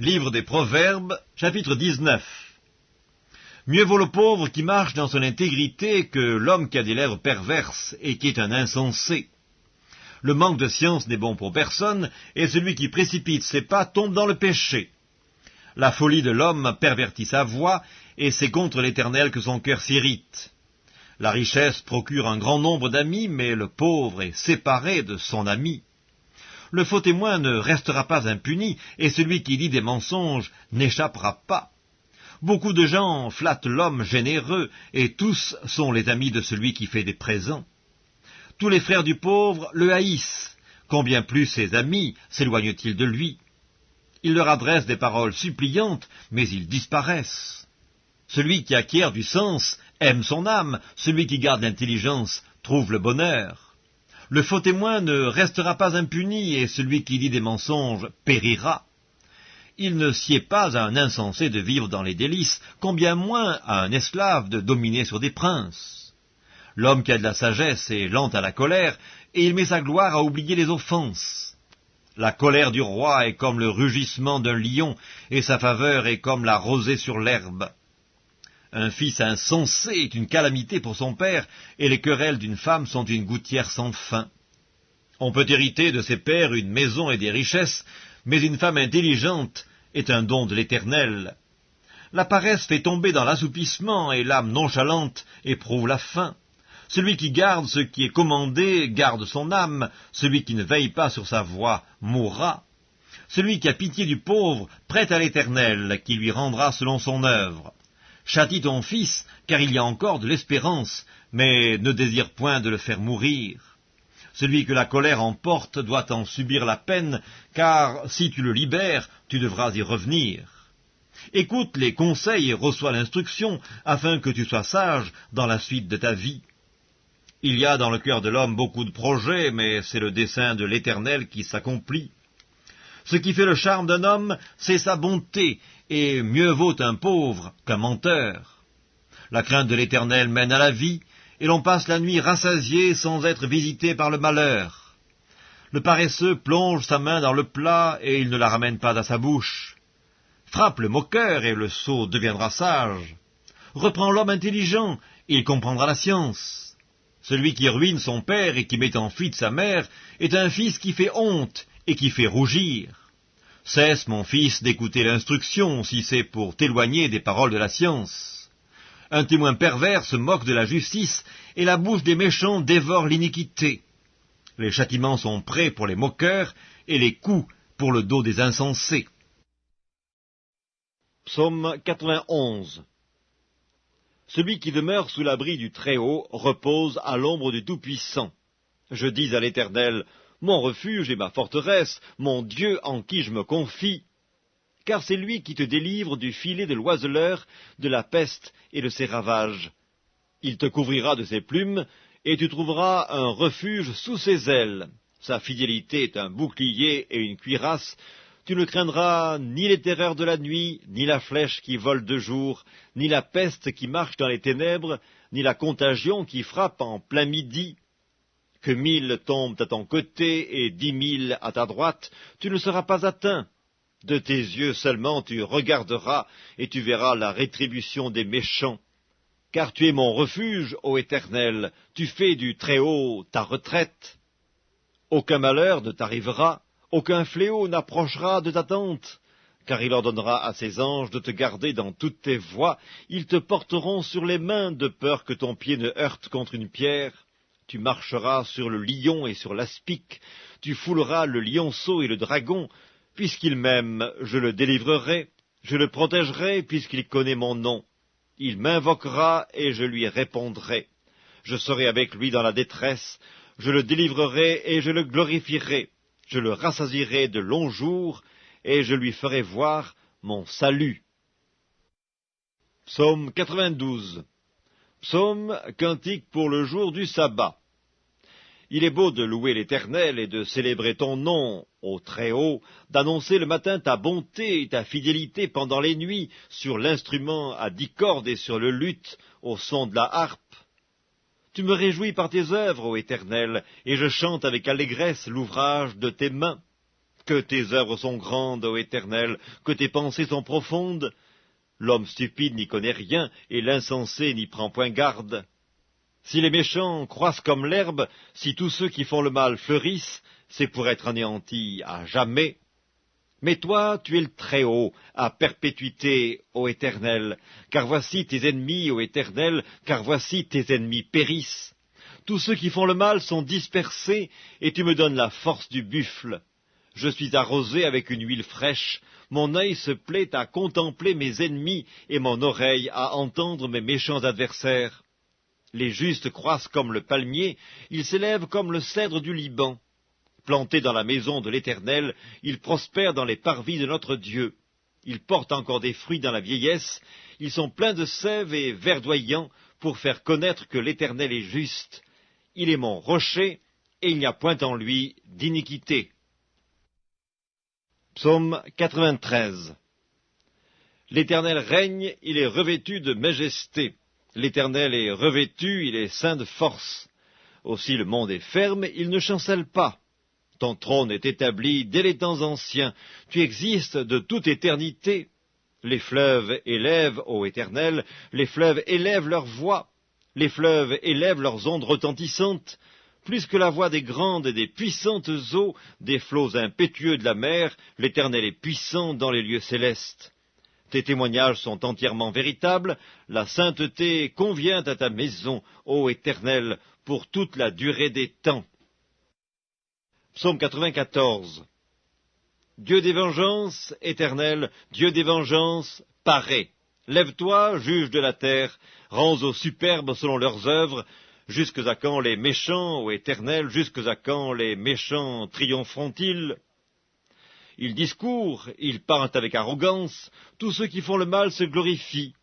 Livre des Proverbes, chapitre 19. Mieux vaut le pauvre qui marche dans son intégrité que l'homme qui a des lèvres perverses et qui est un insensé. Le manque de science n'est bon pour personne, et celui qui précipite ses pas tombe dans le péché. La folie de l'homme pervertit sa voix, et c'est contre l'Éternel que son cœur s'irrite. La richesse procure un grand nombre d'amis, mais le pauvre est séparé de son ami. Le faux témoin ne restera pas impuni, et celui qui dit des mensonges n'échappera pas. Beaucoup de gens flattent l'homme généreux, et tous sont les amis de celui qui fait des présents. Tous les frères du pauvre le haïssent, combien plus ses amis s'éloignent-ils de lui. Il leur adresse des paroles suppliantes, mais ils disparaissent. Celui qui acquiert du sens aime son âme, celui qui garde l'intelligence trouve le bonheur. Le faux témoin ne restera pas impuni, et celui qui dit des mensonges périra. Il ne sied pas à un insensé de vivre dans les délices, combien moins à un esclave de dominer sur des princes. L'homme qui a de la sagesse est lent à la colère, et il met sa gloire à oublier les offenses. La colère du roi est comme le rugissement d'un lion, et sa faveur est comme la rosée sur l'herbe. Un fils insensé est une calamité pour son père, et les querelles d'une femme sont une gouttière sans fin. On peut hériter de ses pères une maison et des richesses, mais une femme intelligente est un don de l'Éternel. La paresse fait tomber dans l'assoupissement, et l'âme nonchalante éprouve la faim. Celui qui garde ce qui est commandé garde son âme, celui qui ne veille pas sur sa voie mourra. Celui qui a pitié du pauvre prête à l'Éternel, qui lui rendra selon son œuvre. Châtie ton fils, car il y a encore de l'espérance, mais ne désire point de le faire mourir. Celui que la colère emporte doit en subir la peine, car si tu le libères, tu devras y revenir. Écoute les conseils et reçois l'instruction, afin que tu sois sage dans la suite de ta vie. Il y a dans le cœur de l'homme beaucoup de projets, mais c'est le dessein de l'Éternel qui s'accomplit. Ce qui fait le charme d'un homme, c'est sa bonté, et mieux vaut un pauvre qu'un menteur. La crainte de l'Éternel mène à la vie, et l'on passe la nuit rassasié sans être visité par le malheur. Le paresseux plonge sa main dans le plat, et il ne la ramène pas à sa bouche. Frappe le moqueur, et le sot deviendra sage. Reprends l'homme intelligent, et il comprendra la science. Celui qui ruine son père et qui met en fuite sa mère est un fils qui fait honte et qui fait rougir. Cesse, mon fils, d'écouter l'instruction, si c'est pour t'éloigner des paroles de la science. Un témoin pervers se moque de la justice, et la bouche des méchants dévore l'iniquité. Les châtiments sont prêts pour les moqueurs, et les coups pour le dos des insensés. Psaume 91. Celui qui demeure sous l'abri du Très-Haut repose à l'ombre du Tout-Puissant. Je dis à l'Éternel, mon refuge et ma forteresse, mon Dieu en qui je me confie. Car c'est lui qui te délivre du filet de l'oiseleur, de la peste et de ses ravages. Il te couvrira de ses plumes, et tu trouveras un refuge sous ses ailes. Sa fidélité est un bouclier et une cuirasse. Tu ne craindras ni les terreurs de la nuit, ni la flèche qui vole de jour, ni la peste qui marche dans les ténèbres, ni la contagion qui frappe en plein midi. Que 1000 tombent à ton côté et 10 000 à ta droite, tu ne seras pas atteint. De tes yeux seulement tu regarderas, et tu verras la rétribution des méchants. Car tu es mon refuge, ô Éternel, tu fais du Très-Haut ta retraite. Aucun malheur ne t'arrivera, aucun fléau n'approchera de ta tente, car il ordonnera à ses anges de te garder dans toutes tes voies, ils te porteront sur les mains de peur que ton pied ne heurte contre une pierre. Tu marcheras sur le lion et sur l'aspic, tu fouleras le lionceau et le dragon, puisqu'il m'aime, je le délivrerai, je le protégerai, puisqu'il connaît mon nom. Il m'invoquera et je lui répondrai. Je serai avec lui dans la détresse, je le délivrerai et je le glorifierai. Je le rassasierai de longs jours, et je lui ferai voir mon salut. Psaume 92. Psaume, cantique pour le jour du sabbat. Il est beau de louer l'Éternel et de célébrer ton nom, ô Très-Haut, d'annoncer le matin ta bonté et ta fidélité pendant les nuits, sur l'instrument à 10 cordes et sur le luth, au son de la harpe. Tu me réjouis par tes œuvres, ô Éternel, et je chante avec allégresse l'ouvrage de tes mains. Que tes œuvres sont grandes, ô Éternel, que tes pensées sont profondes. L'homme stupide n'y connaît rien, et l'insensé n'y prend point garde. Si les méchants croissent comme l'herbe, si tous ceux qui font le mal fleurissent, c'est pour être anéantis à jamais. Mais toi, tu es le Très-Haut, à perpétuité, ô Éternel, car voici tes ennemis, ô Éternel, car voici tes ennemis périssent. Tous ceux qui font le mal sont dispersés, et tu me donnes la force du buffle. Je suis arrosé avec une huile fraîche, mon œil se plaît à contempler mes ennemis, et mon oreille à entendre mes méchants adversaires. Les justes croissent comme le palmier, ils s'élèvent comme le cèdre du Liban. Plantés dans la maison de l'Éternel, ils prospèrent dans les parvis de notre Dieu. Ils portent encore des fruits dans la vieillesse, ils sont pleins de sève et verdoyants pour faire connaître que l'Éternel est juste. Il est mon rocher, et il n'y a point en lui d'iniquité. Psaume 93. L'Éternel règne, il est revêtu de majesté. L'Éternel est revêtu, il est ceint de force. Aussi le monde est ferme, il ne chancelle pas. Ton trône est établi dès les temps anciens, tu existes de toute éternité. Les fleuves élèvent, ô Éternel, les fleuves élèvent leur voix, les fleuves élèvent leurs ondes retentissantes, plus que la voix des grandes et des puissantes eaux, des flots impétueux de la mer, l'Éternel est puissant dans les lieux célestes. Tes témoignages sont entièrement véritables, la sainteté convient à ta maison, ô Éternel, pour toute la durée des temps. Psaume 94. Dieu des vengeances, Éternel, Dieu des vengeances, parais. Lève-toi, juge de la terre, rends aux superbes selon leurs œuvres. Jusque à quand les méchants, ô Éternel, jusque à quand les méchants triompheront-ils? Ils discourent, ils parlent avec arrogance, tous ceux qui font le mal se glorifient.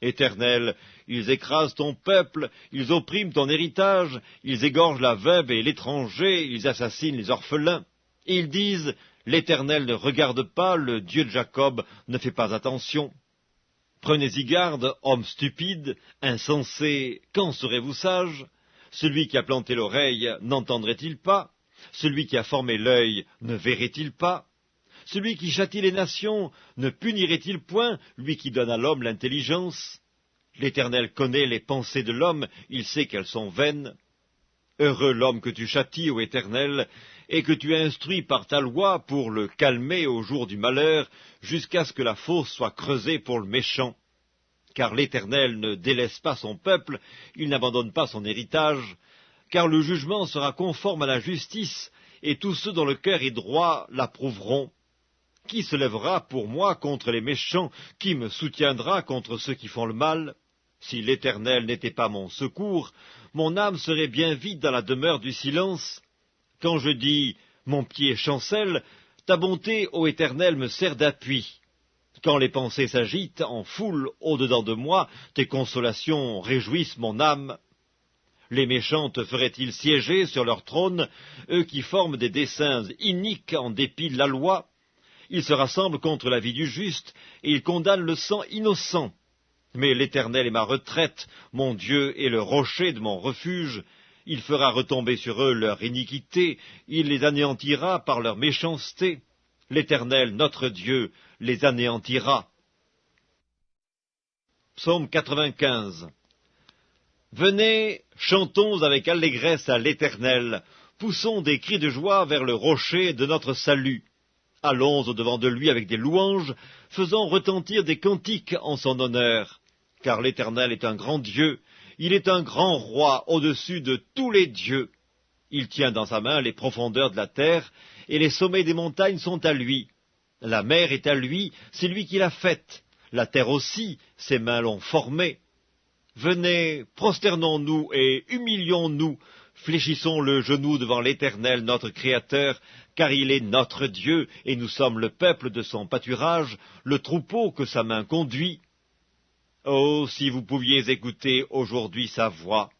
Éternel, ils écrasent ton peuple, ils oppriment ton héritage, ils égorgent la veuve et l'étranger, ils assassinent les orphelins. Et ils disent, l'Éternel ne regarde pas, le Dieu de Jacob ne fait pas attention. Prenez-y garde, hommes stupides, insensés, quand serez-vous sages? Celui qui a planté l'oreille n'entendrait-il pas? Celui qui a formé l'œil ne verrait-il pas? Celui qui châtie les nations ne punirait-il point, lui qui donne à l'homme l'intelligence? L'Éternel connaît les pensées de l'homme, il sait qu'elles sont vaines. Heureux l'homme que tu châties, ô Éternel, et que tu instruis par ta loi pour le calmer au jour du malheur, jusqu'à ce que la fosse soit creusée pour le méchant. Car l'Éternel ne délaisse pas son peuple, il n'abandonne pas son héritage, car le jugement sera conforme à la justice, et tous ceux dont le cœur est droit l'approuveront. Qui se lèvera pour moi contre les méchants? Qui me soutiendra contre ceux qui font le mal? Si l'Éternel n'était pas mon secours, mon âme serait bien vide dans la demeure du silence. Quand je dis « mon pied chancelle », ta bonté, ô Éternel, me sert d'appui. Quand les pensées s'agitent en foule au-dedans de moi, tes consolations réjouissent mon âme. Les méchants te feraient-ils siéger sur leur trône, eux qui forment des desseins iniques en dépit de la loi? Ils se rassemblent contre la vie du juste, et ils condamnent le sang innocent. Mais l'Éternel est ma retraite, mon Dieu est le rocher de mon refuge. Il fera retomber sur eux leur iniquité, il les anéantira par leur méchanceté. L'Éternel, notre Dieu, les anéantira. Psaume 95. Venez, chantons avec allégresse à l'Éternel, poussons des cris de joie vers le rocher de notre salut. Allons au-devant de lui avec des louanges, faisons retentir des cantiques en son honneur. Car l'Éternel est un grand Dieu, il est un grand roi au-dessus de tous les dieux. Il tient dans sa main les profondeurs de la terre, et les sommets des montagnes sont à lui. La mer est à lui, c'est lui qui l'a faite. La terre aussi, ses mains l'ont formée. Venez, prosternons-nous et humilions-nous, fléchissons le genou devant l'Éternel, notre Créateur, car il est notre Dieu, et nous sommes le peuple de son pâturage, le troupeau que sa main conduit. Oh, si vous pouviez écouter aujourd'hui sa voix!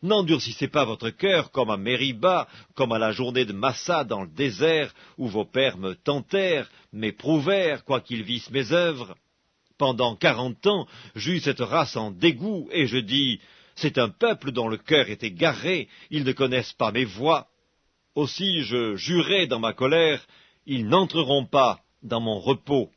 N'endurcissez pas votre cœur comme à Mériba, comme à la journée de Massa dans le désert, où vos pères me tentèrent, m'éprouvèrent, quoiqu'ils vissent mes œuvres. Pendant 40 ans, j'eus cette race en dégoût, et je dis, c'est un peuple dont le cœur est égaré, ils ne connaissent pas mes voies. Aussi je jurai dans ma colère, ils n'entreront pas dans mon repos.